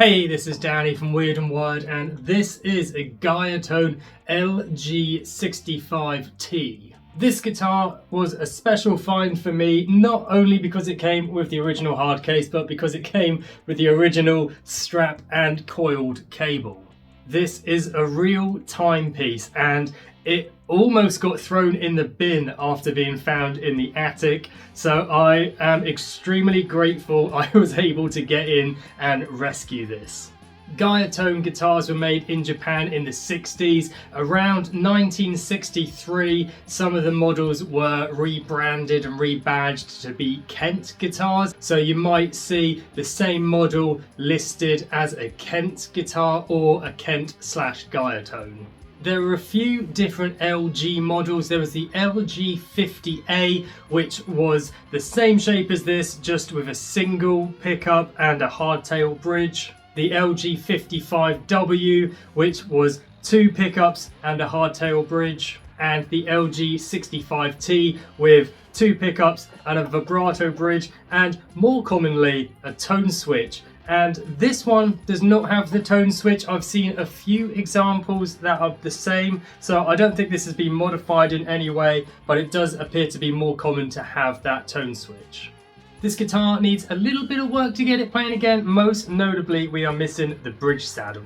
Hey, this is Danny from Weird and Wired, and this is a Gaiatone LG65T. This guitar was a special find for me, not only because it came with the original hard case, but because it came with the original strap and coiled cable. This is a real timepiece, and it almost got thrown in the bin after being found in the attic, so I am extremely grateful I was able to get in and rescue this. Gaiatone guitars were made in Japan in the 60s. Around 1963, some of the models were rebranded and rebadged to be Kent guitars. So you might see the same model listed as a Kent guitar or a Kent/Gaiatone. There were a few different LG models. There was the LG50A, which was the same shape as this, just with a single pickup and a hardtail bridge. The LG55W, which was two pickups and a hardtail bridge. And the LG65T with two pickups and a vibrato bridge, and more commonly, a tone switch. And this one does not have the tone switch. I've seen a few examples that are the same, so I don't think this has been modified in any way, but it does appear to be more common to have that tone switch. This guitar needs a little bit of work to get it playing again. Most notably, we are missing the bridge saddle.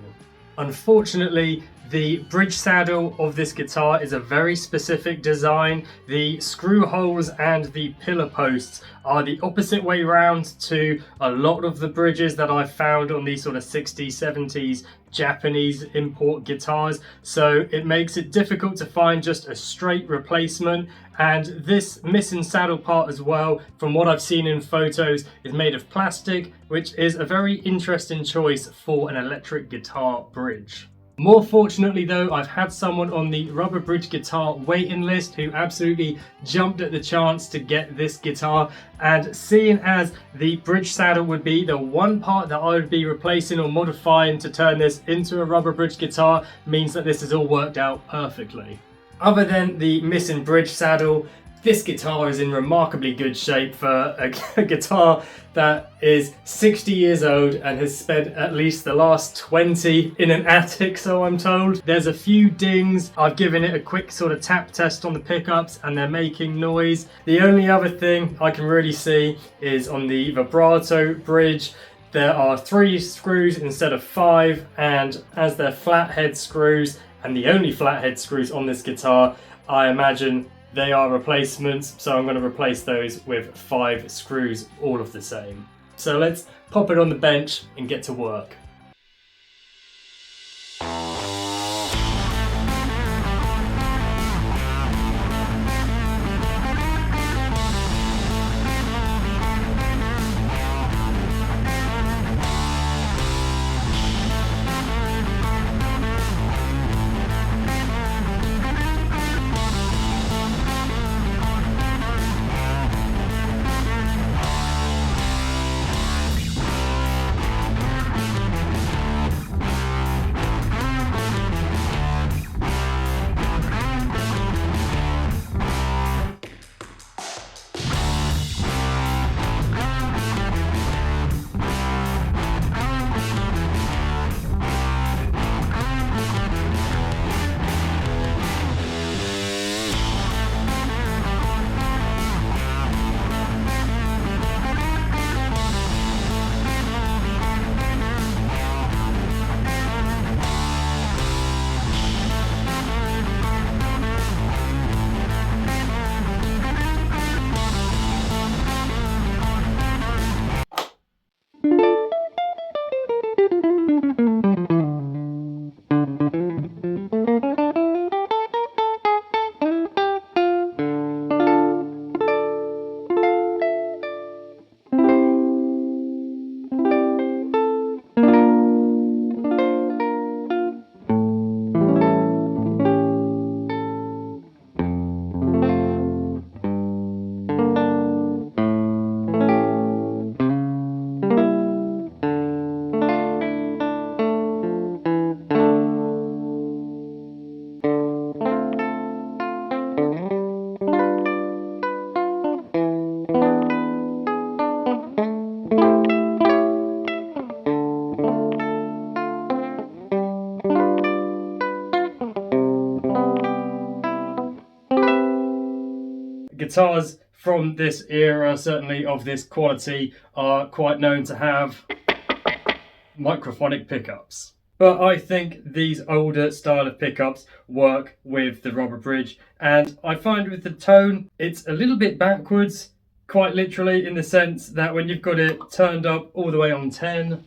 Unfortunately, the bridge saddle of this guitar is a very specific design. The screw holes and the pillar posts are the opposite way round to a lot of the bridges that I've found on these sort of 60s, 70s Japanese import guitars. So it makes it difficult to find just a straight replacement. And this missing saddle part as well, from what I've seen in photos, is made of plastic, which is a very interesting choice for an electric guitar bridge. More fortunately though, I've had someone on the rubber bridge guitar waiting list who absolutely jumped at the chance to get this guitar, and seeing as the bridge saddle would be the one part that I would be replacing or modifying to turn this into a rubber bridge guitar, means that this has all worked out perfectly. Other than the missing bridge saddle, this guitar is in remarkably good shape for a guitar that is 60 years old and has spent at least the last 20 in an attic, so I'm told. There's a few dings. I've given it a quick sort of tap test on the pickups and they're making noise. The only other thing I can really see is on the vibrato bridge. There are 3 screws instead of 5, and as they're flathead screws and the only flathead screws on this guitar, I imagine they are replacements, so I'm going to replace those with 5 screws, all of the same. So let's pop it on the bench and get to work. Guitars from this era, certainly of this quality, are quite known to have microphonic pickups. But I think these older style of pickups work with the rubber bridge, and I find with the tone it's a little bit backwards, quite literally, in the sense that when you've got it turned up all the way on 10,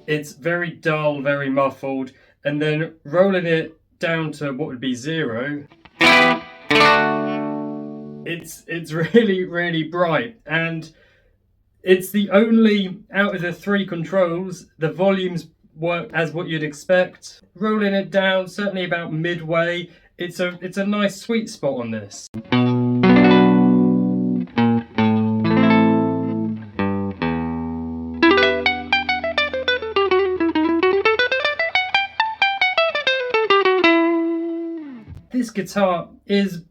it's very dull, very muffled, and then rolling it down to what would be 0, it's really, really bright. And it's the only, out of the 3 controls, the volumes work as what you'd expect. Rolling it down, certainly about midway, it's a nice sweet spot on this. This guitar is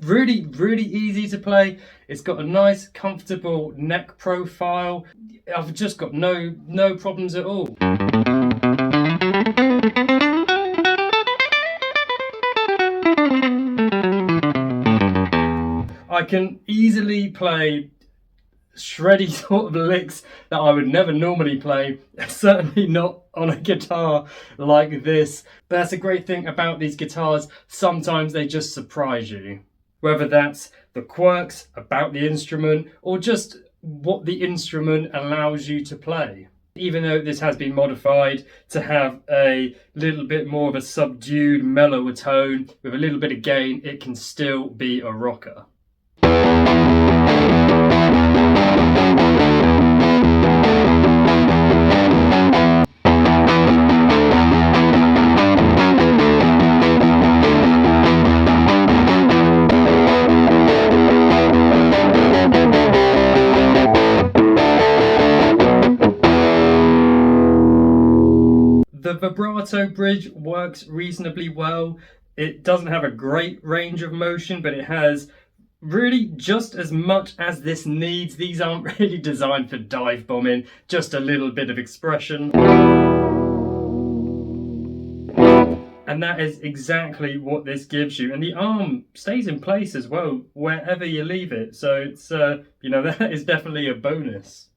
really, really easy to play. It's got a nice, comfortable neck profile. I've just got no problems at all. I can easily play shreddy sort of licks that I would never normally play, certainly not on a guitar like this. But that's a great thing about these guitars, sometimes they just surprise you. Whether that's the quirks about the instrument or just what the instrument allows you to play. Even though this has been modified to have a little bit more of a subdued, mellower tone with a little bit of gain, it can still be a rocker. The vibrato bridge works reasonably well. It doesn't have a great range of motion, but it has really just as much as this needs. These aren't really designed for dive bombing, just a little bit of expression. And that is exactly what this gives you. And the arm stays in place as well, wherever you leave it. So it's, you know, that is definitely a bonus.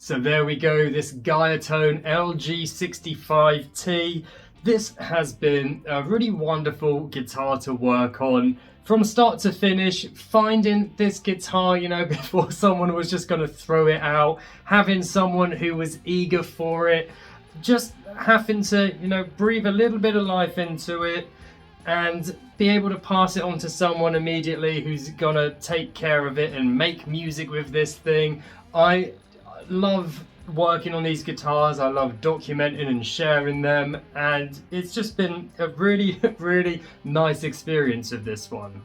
So there we go, this Gaiatone LG65T. This has been a really wonderful guitar to work on. From start to finish, finding this guitar, you know, before someone was just going to throw it out, having someone who was eager for it, just having to, you know, breathe a little bit of life into it and be able to pass it on to someone immediately who's going to take care of it and make music with this thing. I love working on these guitars, I love documenting and sharing them, and it's just been a really, really nice experience of this one.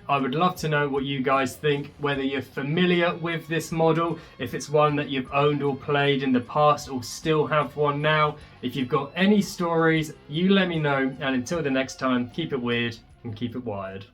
I would love to know what you guys think, whether you're familiar with this model, if it's one that you've owned or played in the past or still have one now. If you've got any stories, you let me know, and until the next time, keep it weird and keep it wired.